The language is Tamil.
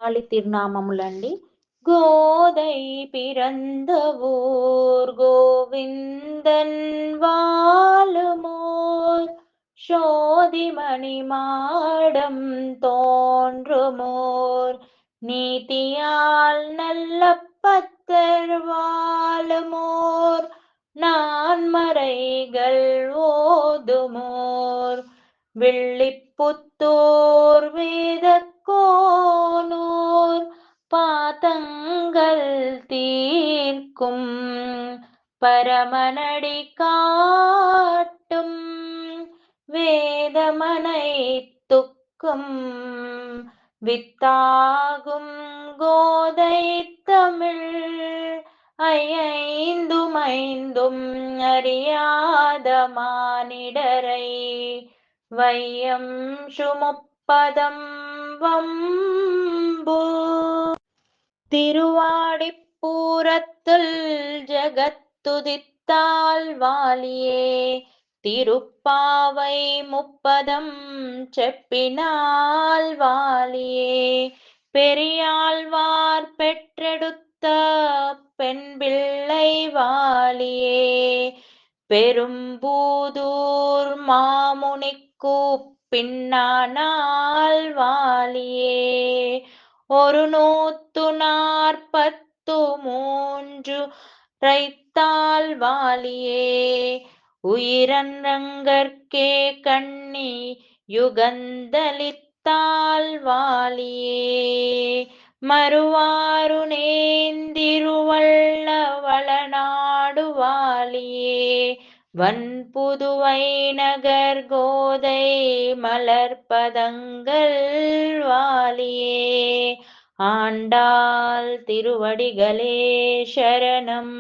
ஆழி திருநாமமுలండి. கோதை பிறந்த ஊர் கோவிந்தன் வாழுமோர் சோதிமணி மாடம் தோன்றுமோர் நீதியால் நல்ல பத்தர் வாழுமோர் நான்மறைகள் ஓதுமோர் வில்லிபுத்தூர் வேதக்கோனூர் பாதங்கள் தீர்க்கும் பரமனடி காட்டும் வேதமனைத்துக்கும் வித்தாகும் கோதை தமிழ் ஐந்தும் அறியாத மானிடரை வையம் சுமுப்பதம் வம்பு. திருவாடிப்பூரத்துள் ஜகத்துதித்தால் வாழியே திருப்பாவை முப்பதம் செப்பினால் வாழியே பெரியாழ்வார் பெற்றெடுத்த பெண் பிள்ளை வாழியே பெரும்பூதூர் மாமுனிக்கு பின்னானால் வாழியே 143 ரைத்தால் வாழியே உயிரங்கற்கே கண்ணி யுகந்தளித்தால் வாழியே மறுவாரு நேந்திருவள்ள வளநாடு வாழியே வன்புதுவை நகர் கோதை மலர்பதங்கள் வாழியே ஆண்டாள் திருவடிகளே சரணம்.